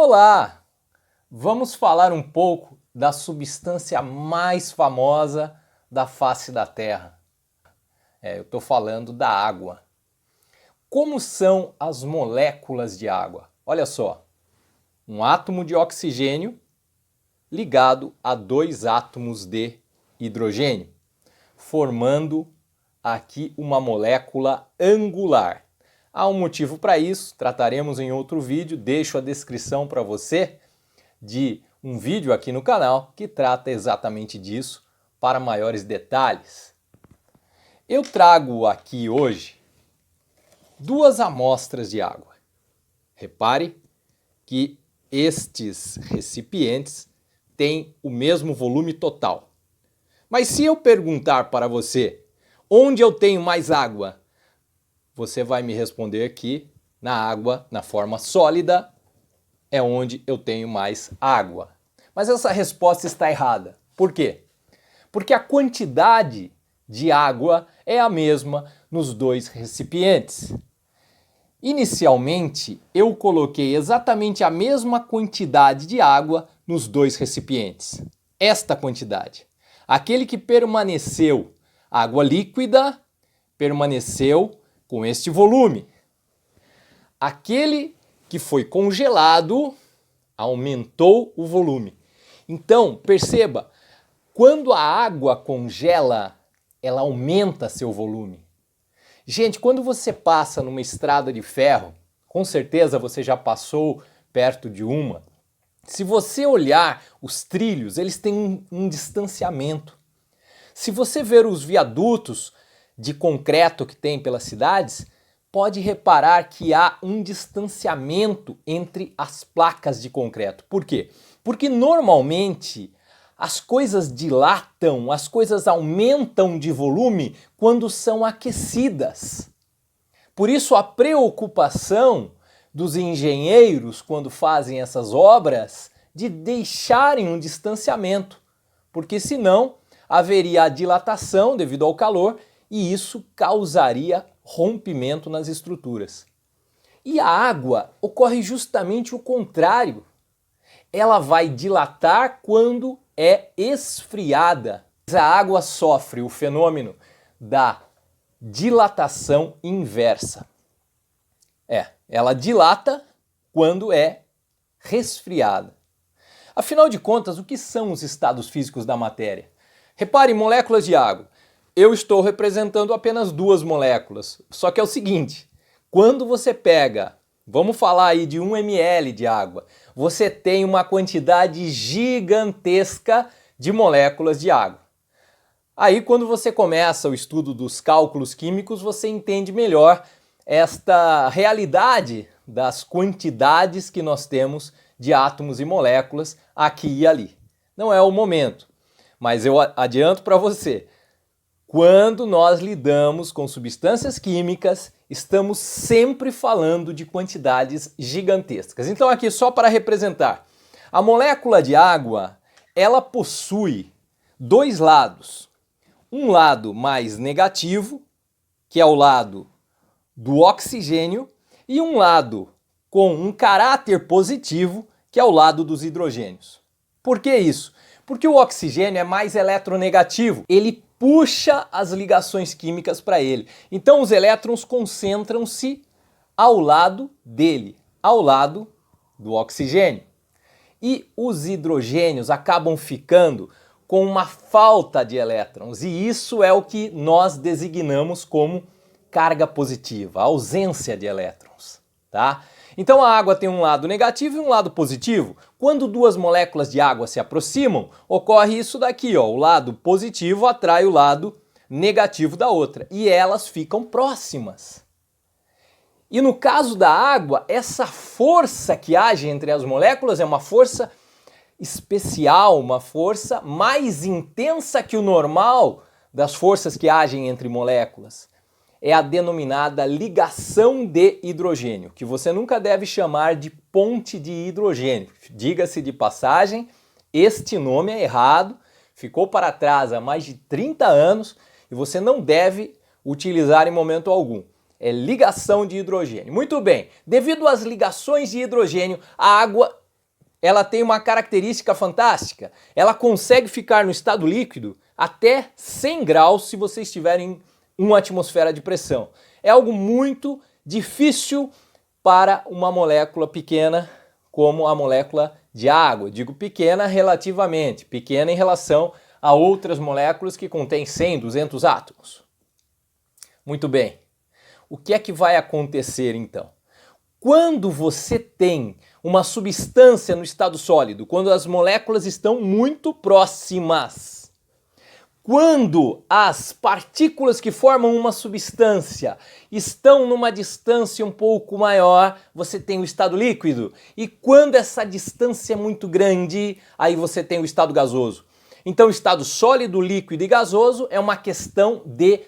Olá! Vamos falar um pouco da substância mais famosa da face da Terra. Eu estou falando da água. Como são as moléculas de água? Olha só, um átomo de oxigênio ligado a dois átomos de hidrogênio, formando aqui uma molécula angular. Há um motivo para isso, trataremos em outro vídeo, deixo a descrição para você de um vídeo aqui no canal que trata exatamente disso para maiores detalhes. Eu trago aqui hoje duas amostras de água. Repare que estes recipientes têm o mesmo volume total. Mas se eu perguntar para você onde eu tenho mais água, você vai me responder que na água, na forma sólida, é onde eu tenho mais água. Mas essa resposta está errada. Por quê? Porque a quantidade de água é a mesma nos dois recipientes. Inicialmente, eu coloquei exatamente a mesma quantidade de água nos dois recipientes. Esta quantidade. Aquele que permaneceu água líquida, permaneceu com este volume. Aquele que foi congelado aumentou o volume. Então, perceba, quando a água congela, ela aumenta seu volume. Gente, quando você passa numa estrada de ferro, com certeza você já passou perto de uma, se você olhar os trilhos, eles têm um distanciamento. Se você ver os viadutos de concreto que tem pelas cidades, pode reparar que há um distanciamento entre as placas de concreto. Por quê? Porque normalmente as coisas dilatam, as coisas aumentam de volume quando são aquecidas. Por isso a preocupação dos engenheiros quando fazem essas obras de deixarem um distanciamento, porque senão haveria a dilatação devido ao calor e isso causaria rompimento nas estruturas. E a água ocorre justamente o contrário. Ela vai dilatar quando é esfriada. A água sofre o fenômeno da dilatação inversa. Ela dilata quando é resfriada. Afinal de contas, o que são os estados físicos da matéria? Repare, moléculas de água. Eu estou representando apenas duas moléculas, só que é o seguinte, quando você pega, vamos falar aí de 1 ml de água, você tem uma quantidade gigantesca de moléculas de água. Aí quando você começa o estudo dos cálculos químicos, você entende melhor esta realidade das quantidades que nós temos de átomos e moléculas aqui e ali. Não é o momento, mas eu adianto para você. Quando nós lidamos com substâncias químicas, estamos sempre falando de quantidades gigantescas. Então aqui só para representar, a molécula de água, ela possui dois lados. Um lado mais negativo, que é o lado do oxigênio, e um lado com um caráter positivo, que é o lado dos hidrogênios. Por que isso? Porque o oxigênio é mais eletronegativo, ele puxa as ligações químicas para ele. Então os elétrons concentram-se ao lado dele, ao lado do oxigênio. E os hidrogênios acabam ficando com uma falta de elétrons, e isso é o que nós designamos como carga positiva, a ausência de elétrons, tá? Então a água tem um lado negativo e um lado positivo. Quando duas moléculas de água se aproximam, ocorre isso daqui, ó, o lado positivo atrai o lado negativo da outra e elas ficam próximas. E no caso da água, essa força que age entre as moléculas é uma força especial, uma força mais intensa que o normal das forças que agem entre moléculas. É a denominada ligação de hidrogênio, que você nunca deve chamar de ponte de hidrogênio. Diga-se de passagem, este nome é errado, ficou para trás há mais de 30 anos e você não deve utilizar em momento algum. É ligação de hidrogênio. Muito bem, devido às ligações de hidrogênio, a água ela tem uma característica fantástica. Ela consegue ficar no estado líquido até 100 graus se você estiver em uma atmosfera de pressão. É algo muito difícil para uma molécula pequena como a molécula de água. Digo pequena relativamente, pequena em relação a outras moléculas que contêm 100, 200 átomos. Muito bem. O que é que vai acontecer então? Quando você tem uma substância no estado sólido, quando as moléculas estão muito próximas, quando as partículas que formam uma substância estão numa distância um pouco maior, você tem o estado líquido. E quando essa distância é muito grande, aí você tem o estado gasoso. Então, o estado sólido, líquido e gasoso é uma questão de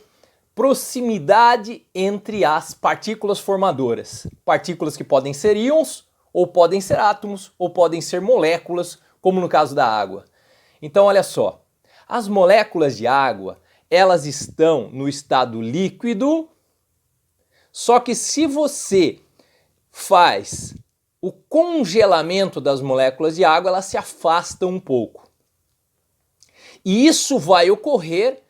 proximidade entre as partículas formadoras. Partículas que podem ser íons, ou podem ser átomos, ou podem ser moléculas, como no caso da água. Então, olha só. As moléculas de água, elas estão no estado líquido, só que se você faz o congelamento das moléculas de água, elas se afastam um pouco. E isso vai ocorrer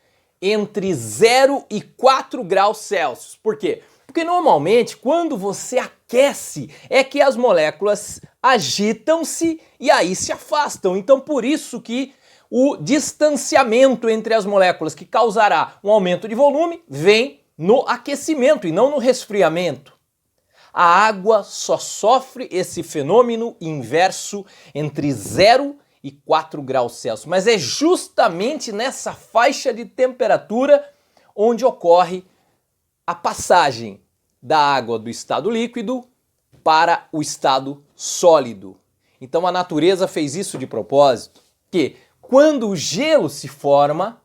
entre 0 e 4 graus Celsius. Por quê? Porque normalmente quando você aquece é que as moléculas agitam-se e aí se afastam. Então por isso que o distanciamento entre as moléculas que causará um aumento de volume vem no aquecimento e não no resfriamento. A água só sofre esse fenômeno inverso entre 0 e 4 graus Celsius, mas é justamente nessa faixa de temperatura onde ocorre a passagem da água do estado líquido para o estado sólido. Então a natureza fez isso de propósito, que quando o gelo se forma,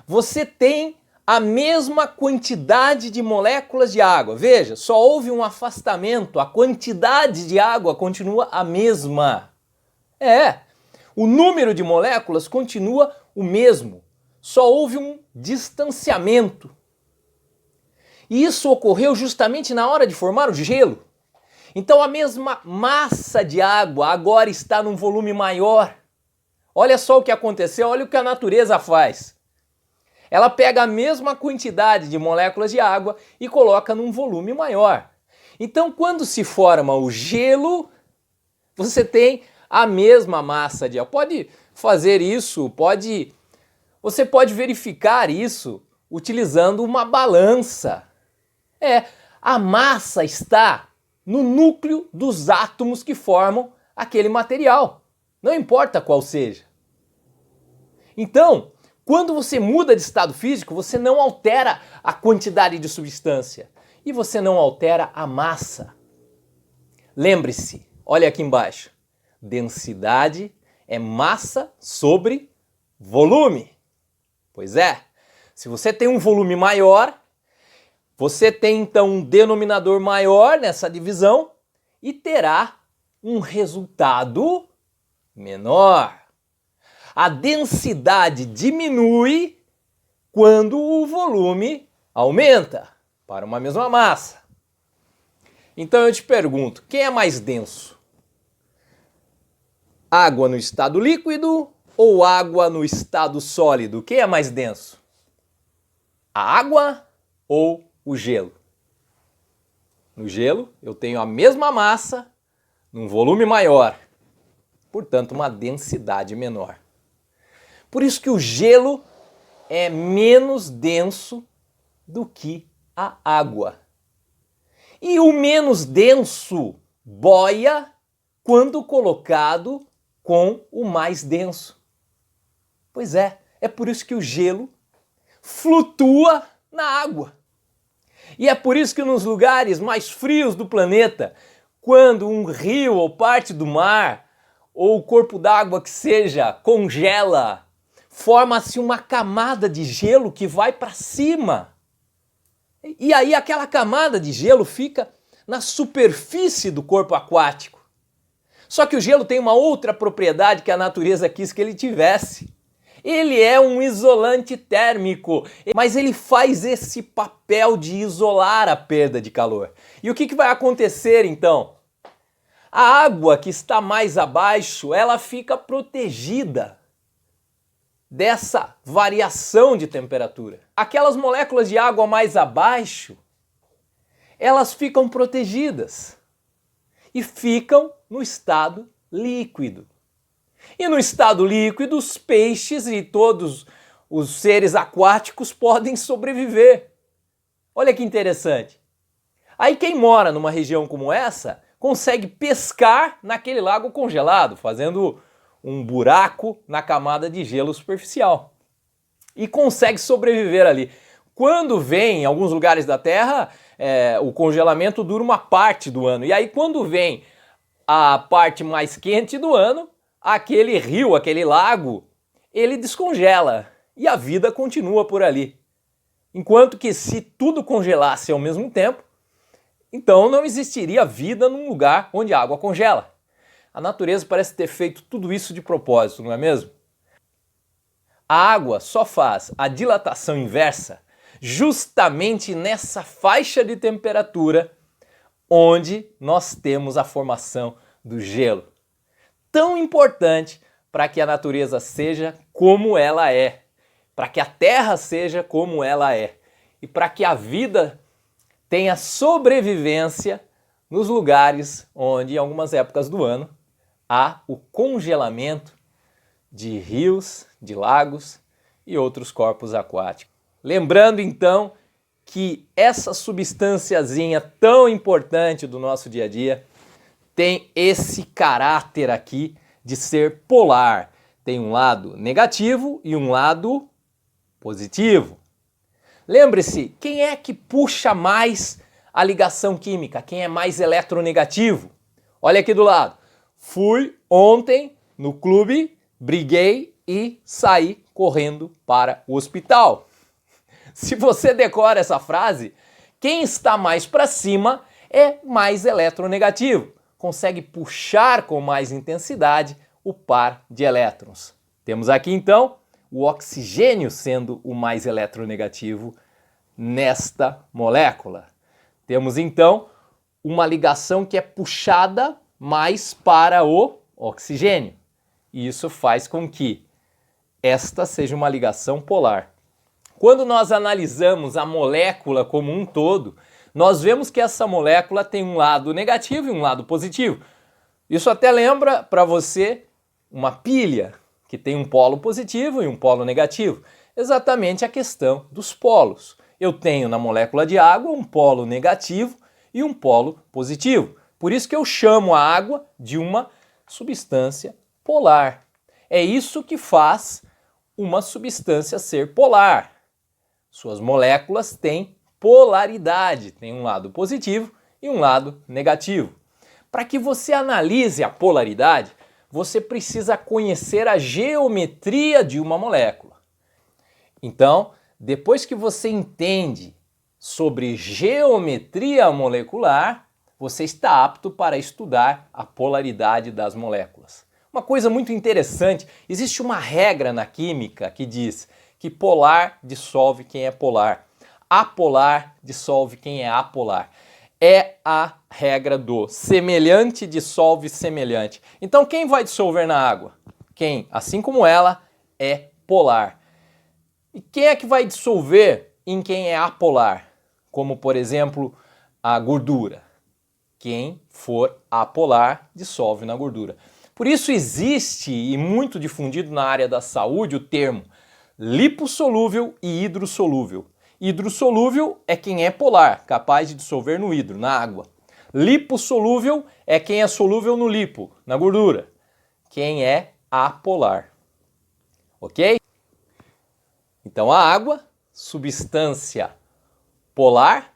você tem a mesma quantidade de moléculas de água. Veja, só houve um afastamento, a quantidade de água continua a mesma. O número de moléculas continua o mesmo, só houve um distanciamento. E isso ocorreu justamente na hora de formar o gelo. Então a mesma massa de água agora está num volume maior. Olha só o que aconteceu, olha o que a natureza faz. Ela pega a mesma quantidade de moléculas de água e coloca num volume maior. Então quando se forma o gelo, você tem a mesma massa de água. Pode fazer isso, você pode verificar isso utilizando uma balança. A massa está no núcleo dos átomos que formam aquele material. Não importa qual seja. Então, quando você muda de estado físico, você não altera a quantidade de substância e você não altera a massa. Lembre-se, olha aqui embaixo, densidade é massa sobre volume. Pois é, se você tem um volume maior, você tem então um denominador maior nessa divisão e terá um resultado menor. A densidade diminui quando o volume aumenta para uma mesma massa. Então eu te pergunto, quem é mais denso? Água no estado líquido ou água no estado sólido? Quem é mais denso? A água ou o gelo? No gelo eu tenho a mesma massa num volume maior, portanto uma densidade menor. Por isso que o gelo é menos denso do que a água. E o menos denso boia quando colocado com o mais denso. Pois é por isso que o gelo flutua na água. E é por isso que nos lugares mais frios do planeta, quando um rio ou parte do mar, ou o corpo d'água que seja, congela, forma-se uma camada de gelo que vai para cima. E aí aquela camada de gelo fica na superfície do corpo aquático. Só que o gelo tem uma outra propriedade que a natureza quis que ele tivesse. Ele é um isolante térmico, mas ele faz esse papel de isolar a perda de calor. E o que vai acontecer então? A água que está mais abaixo, ela fica protegida dessa variação de temperatura. Aquelas moléculas de água mais abaixo, elas ficam protegidas e ficam no estado líquido. E no estado líquido, os peixes e todos os seres aquáticos podem sobreviver. Olha que interessante. Aí quem mora numa região como essa consegue pescar naquele lago congelado, fazendo um buraco na camada de gelo superficial. E consegue sobreviver ali. Quando vem, em alguns lugares da Terra, o congelamento dura uma parte do ano. E aí quando vem a parte mais quente do ano, aquele rio, aquele lago, ele descongela e a vida continua por ali. Enquanto que se tudo congelasse ao mesmo tempo, então não existiria vida num lugar onde a água congela. A natureza parece ter feito tudo isso de propósito, não é mesmo? A água só faz a dilatação inversa justamente nessa faixa de temperatura onde nós temos a formação do gelo. Tão importante para que a natureza seja como ela é, para que a Terra seja como ela é e para que a vida tenha sobrevivência nos lugares onde, em algumas épocas do ano, há o congelamento de rios, de lagos e outros corpos aquáticos. Lembrando então que essa substânciazinha tão importante do nosso dia a dia tem esse caráter aqui de ser polar. Tem um lado negativo e um lado positivo. Lembre-se, quem é que puxa mais a ligação química? Quem é mais eletronegativo? Olha aqui do lado. Fui ontem no clube, briguei e saí correndo para o hospital. Se você decora essa frase, quem está mais para cima é mais eletronegativo. Consegue puxar com mais intensidade o par de elétrons. Temos aqui então o oxigênio sendo o mais eletronegativo nesta molécula. Temos então uma ligação que é puxada mais para o oxigênio. E isso faz com que esta seja uma ligação polar. Quando nós analisamos a molécula como um todo, nós vemos que essa molécula tem um lado negativo e um lado positivo. Isso até lembra para você uma pilha que tem um polo positivo e um polo negativo. Exatamente a questão dos polos. Eu tenho na molécula de água um polo negativo e um polo positivo. Por isso que eu chamo a água de uma substância polar. É isso que faz uma substância ser polar. Suas moléculas têm polaridade, tem um lado positivo e um lado negativo. Para que você analise a polaridade, você precisa conhecer a geometria de uma molécula. Então, depois que você entende sobre geometria molecular, você está apto para estudar a polaridade das moléculas. Uma coisa muito interessante, existe uma regra na química que diz que polar dissolve quem é polar, apolar dissolve quem é apolar. É a regra do semelhante dissolve semelhante. Então quem vai dissolver na água? Quem, assim como ela, é polar. E quem é que vai dissolver em quem é apolar? Como, por exemplo, a gordura. Quem for apolar dissolve na gordura. Por isso existe, e muito difundido na área da saúde, o termo lipossolúvel e hidrossolúvel. Hidrossolúvel é quem é polar, capaz de dissolver no hidro, na água. Lipossolúvel é quem é solúvel no lipo, na gordura. Quem é apolar. Ok? Então a água, substância polar,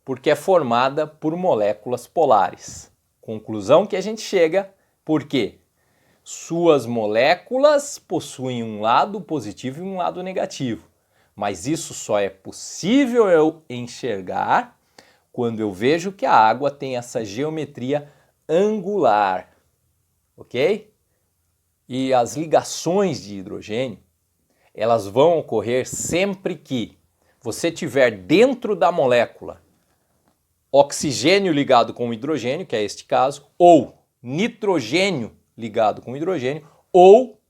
porque é formada por moléculas polares. Conclusão que a gente chega, porque suas moléculas possuem um lado positivo e um lado negativo. Mas isso só é possível eu enxergar quando eu vejo que a água tem essa geometria angular, ok? E as ligações de hidrogênio, elas vão ocorrer sempre que você tiver dentro da molécula oxigênio ligado com hidrogênio, que é este caso, ou nitrogênio ligado com hidrogênio, ou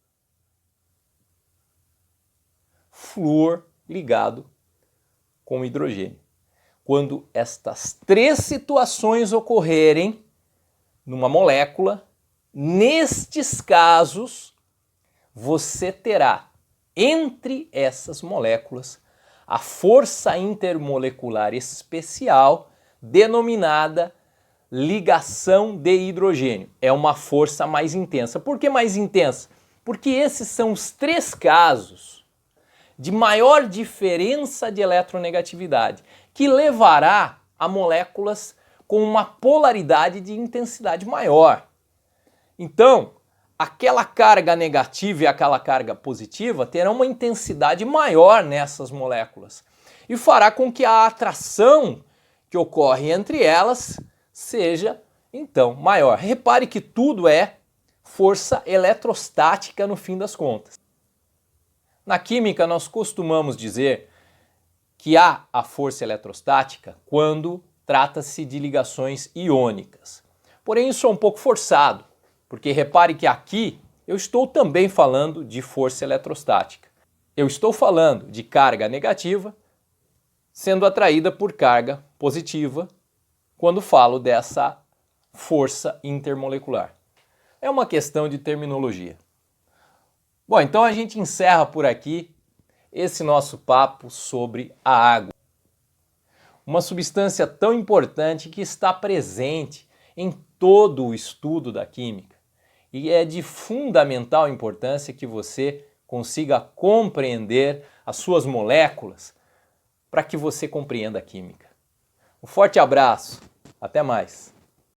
flúor ligado com hidrogênio. Quando estas três situações ocorrerem numa molécula, nestes casos, você terá entre essas moléculas a força intermolecular especial denominada ligação de hidrogênio. É uma força mais intensa. Por que mais intensa? Porque esses são os três casos de maior diferença de eletronegatividade, que levará a moléculas com uma polaridade de intensidade maior. Então, aquela carga negativa e aquela carga positiva terão uma intensidade maior nessas moléculas e fará com que a atração que ocorre entre elas seja, então, maior. Repare que tudo é força eletrostática no fim das contas. Na química, nós costumamos dizer que há a força eletrostática quando trata-se de ligações iônicas. Porém, isso é um pouco forçado, porque repare que aqui eu estou também falando de força eletrostática. Eu estou falando de carga negativa sendo atraída por carga positiva quando falo dessa força intermolecular. É uma questão de terminologia. Bom, então a gente encerra por aqui esse nosso papo sobre a água. Uma substância tão importante que está presente em todo o estudo da química. E é de fundamental importância que você consiga compreender as suas moléculas para que você compreenda a química. Um forte abraço, até mais!